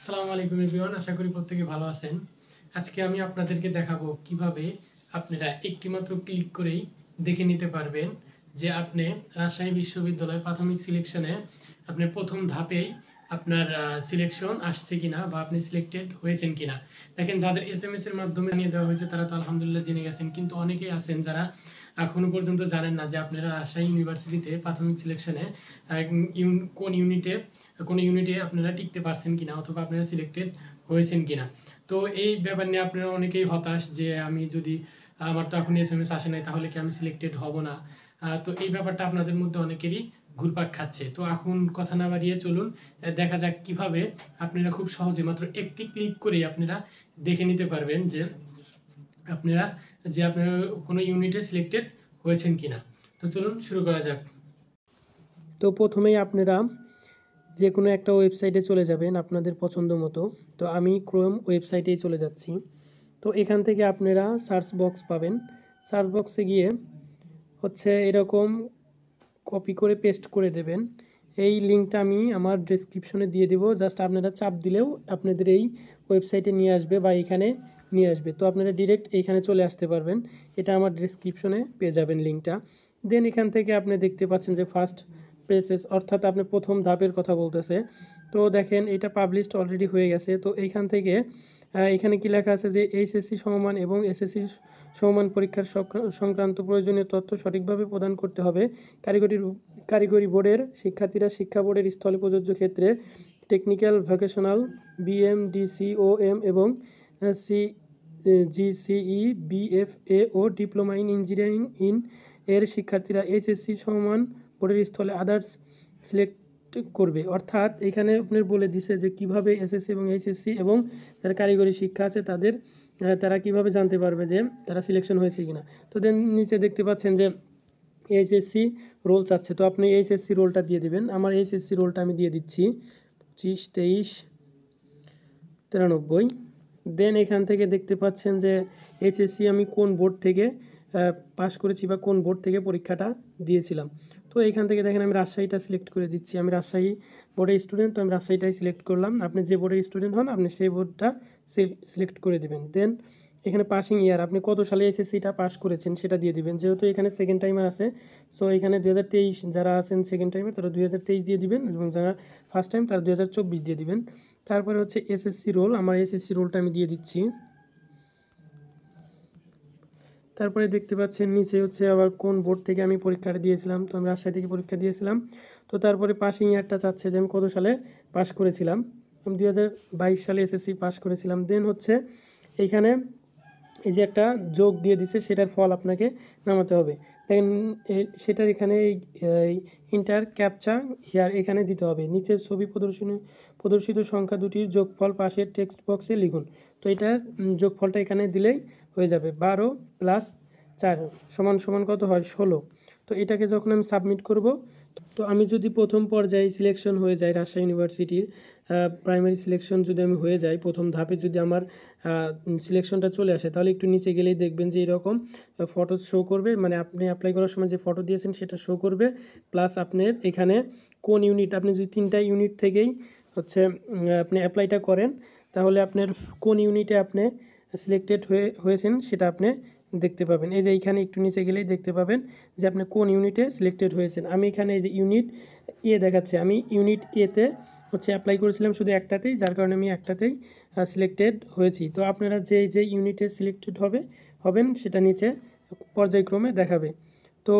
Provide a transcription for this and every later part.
আসসালামু আলাইকুম এভরিওয়ান, আশা করি প্রত্যেকে ভালো আছেন। আজকে আমি আপনাদেরকে দেখাবো কিভাবে আপনারা একটিমাত্র ক্লিক করেই দেখে নিতে পারবেন যে আপনি রাজশাহী বিশ্ববিদ্যালয় প্রাথমিক সিলেকশনে আপনি প্রথম ধাপেই আপনার সিলেকশন আসছে কিনা বা আপনি সিলেক্টেড হয়েছেন কিনা। দেখেন, যাদের এসএমএস এর মাধ্যমে জানিয়ে দেওয়া হয়েছে তারা তো আলহামদুলিল্লাহ জেনে গেছেন, কিন্তু অনেকেই আছেন যারা এখনো পর্যন্ত জানেন না যে আপনারা রাজশাহী ইউনিভার্সিটিতে প্রাথমিক সিলেকশনে কোন ইউনিটে আপনারা টিকতে পারছেন কিনা অথবা আপনারা সিলেক্টেড হয়েছেন কিনা। তো এই ব্যাপার নিয়ে আপনারা অনেকেই হতাশ যে আমি যদি আমার তো এখন এসএমএস আসে নাই, তাহলে কি আমি সিলেক্টেড হব না। তো এই ব্যাপারটা আপনাদের মধ্যে অনেকেরই ঘুরপাক খাচ্ছে। তো এখন কথা না বাড়িয়ে চলুন দেখা যাক কিভাবে আপনারা খুব সহজে মাত্র একটি ক্লিক করেই আপনারা দেখে নিতে পারবেন যে আপনারা কোনো ইউনিটে সিলেক্টেড হয়েছেন কিনা। তো চলুন শুরু করা যাক। তো প্রথমেই আপনারা যে কোনো একটা ওয়েবসাইটে চলে যাবেন আপনাদের পছন্দ মতো। তো আমি ক্রোম ওয়েবসাইটেই চলে যাচ্ছি। তো এখান থেকে আপনারা সার্চ বক্স পাবেন। সার্চ বক্সে গিয়ে এরকম কপি করে পেস্ট করে দেবেন। এই লিঙ্কটা আমি আমার ডেসক্রিপশনে দিয়ে দেবো, জাস্ট আপনারা চাপ দিলেও আপনাদের এই ওয়েবসাইটে নিয়ে আসবে বা এখানে নিয়ে আসবে। তো আপনারা ডিরেক্ট এইখানে চলে আসতে পারবেন। এটা আমার ডেসক্রিপশনে পেয়ে যাবেন লিঙ্কটা। দেন এখান থেকে আপনি দেখতে পাচ্ছেন যে ফার্স্ট প্রেসেস, অর্থাৎ আপনি প্রথম ধাপের কথা বলতেছে। তো দেখেন এটা পাবলিশড অলরেডি হয়ে গেছে। তো এইখান থেকে এখানে কি লেখা আছে যে এইচএসসি সমমান এবং এসএসসি সমমান পরীক্ষার সংক্রান্ত প্রয়োজনীয় তথ্য সঠিকভাবে প্রদান করতে হবে। কারিগরি বোর্ডের শিক্ষার্থীরা শিক্ষা বোর্ডের স্থলে প্রযোজ্য ক্ষেত্রে টেকনিক্যাল, ভোকেশনাল, বিএম, ডিসিওএম এবং সি জিসিই, বিএফএ ও ডিপ্লোমা ইন ইঞ্জিনিয়ারিং এর শিক্ষার্থীরা এইচএসসি সমমান বোর্ডের স্থলে আদার্স সিলেক্ট করবে। অর্থাৎ এখানে আপনার বলে দিছে যে কিভাবে এসএসসি এবং এইচএসসি এবং যারা কারিগরি শিক্ষা আছে তারা কিভাবে জানতে পারবে যে তারা সিলেকশন হয়েছে কিনা। তো দেন নিচে দেখতে পাচ্ছেন যে এইচএসসি রোল চাচ্ছে। তো আপনি এইচএসসি রোলটা দিয়ে দিবেন। আমার এইচএসসি রোলটা আমি দিয়ে দিচ্ছি 25, 23, 93। দেন এখান থেকে দেখতে পাচ্ছেন যে এইচএসসি আমি কোন বোর্ড থেকে পাশ করেছি বা কোন বোর্ড থেকে পরীক্ষাটা দিয়েছিলাম। তো এইখান থেকে দেখেন আমি রাজশাহীটা সিলেক্ট করে দিচ্ছি। আমি রাজশাহী বোর্ডের স্টুডেন্ট, তো আমি রাজশাহীটাই সিলেক্ট করলাম। আপনি যে বোর্ডের স্টুডেন্ট হন আপনি সেই বোর্ডটা সিলেক্ট করে দেবেন। দেন এখানে পাসিং ইয়ার, আপনি কত সালে এইচএসসিটা পাস করেছেন সেটা দিয়ে দিবেন। যেহেতু এখানে সেকেন্ড টাইমার আছে, সো এখানে 2023 যারা আছেন সেকেন্ড টাইমার তারা 2023 দিয়ে দিবেন এবং যারা ফার্স্ট টাইম তারা 2024 দিয়ে দিবেন। তারপরে এসএসসি রোল, আমার এসএসসি রোলটা আমি দিয়ে দিচ্ছি। তারপরে দেখতে পাচ্ছেন নিচে আবার কোন বোর্ড থেকে আমি পরীক্ষাটা দিয়েছিলাম। তো আমি রাজশাহী থেকে পরীক্ষা দিয়েছিলাম। তো তারপরে পাসিং ইয়ারটা চাচ্ছে যে আমি কত সালে পাস করেছিলাম। আমি 2022 সালে এসএসসি পাস করেছিলাম। দেন এইখানে এই যে একটা যোগ দিয়ে দিছে, সেটার ফল আপনাকে নামাতে হবে। দেখেন সেটার এখানে এই ইন্টার ক্যাপচা হিয়ার এখানে দিতে হবে। নিচের ছবি প্রদর্শিত সংখ্যা দুটির যোগফল পাশের টেক্সট বক্সে লিখুন। তো এটার যোগফলটা এখানে দিলেই হয়ে যাবে। 12 + 4 = কত হয়? 16। তো এটাকে যখন আমি সাবমিট করব, তো আমি যদি প্রথম পর্যায়ে সিলেকশন হয়ে যাই রাজশাহী ইউনিভার্সিটির প্রাইমারি সিলেকশন যদি আমি হয়ে যাই, প্রথম ধাপে যদি আমার সিলেকশনটা চলে আসে, তাহলে একটু নিচে গেলেই দেখবেন যে এরকম ফটো শো করবে। মানে আপনি অ্যাপ্লাই করার সময় যে ফটো দিয়েছেন সেটা শো করবে, প্লাস আপনার এখানে কোন ইউনিট, আপনি যদি 3টা ইউনিট থেকেই আপনি অ্যাপ্লাইটা করেন, তাহলে আপনার কোন ইউনিটে আপনি সিলেক্টেড হয়েছেন সেটা আপনি দেখতে পাবেন। এই যে এইখানে একটু নিচে গেলেই দেখতে পাবেন যে আপনি কোন ইউনিটে সিলেক্টেড হয়েছেন। আমি এখানে এই যে ইউনিট এ দেখাচ্ছে, আমি ইউনিট এতে অ্যাপ্লাই করেছিলাম শুধু একটাতেই, যার কারণে আমি একটাতেই সিলেক্টেড হয়েছি। তো আপনারা যে ইউনিটে সিলেক্টেড হবেন সেটা নিচে পর্যায়ক্রমে দেখাবে। তো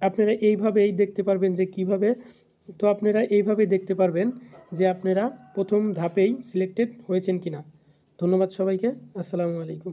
আপনারা এইভাবেই দেখতে পারবেন যে কিভাবে, তো আপনারা এইভাবেই দেখতে পারবেন যে আপনারা প্রথম ধাপেই সিলেক্টেড হয়েছেন কিনা। ধন্যবাদ সবাইকে। আসসালামু আলাইকুম।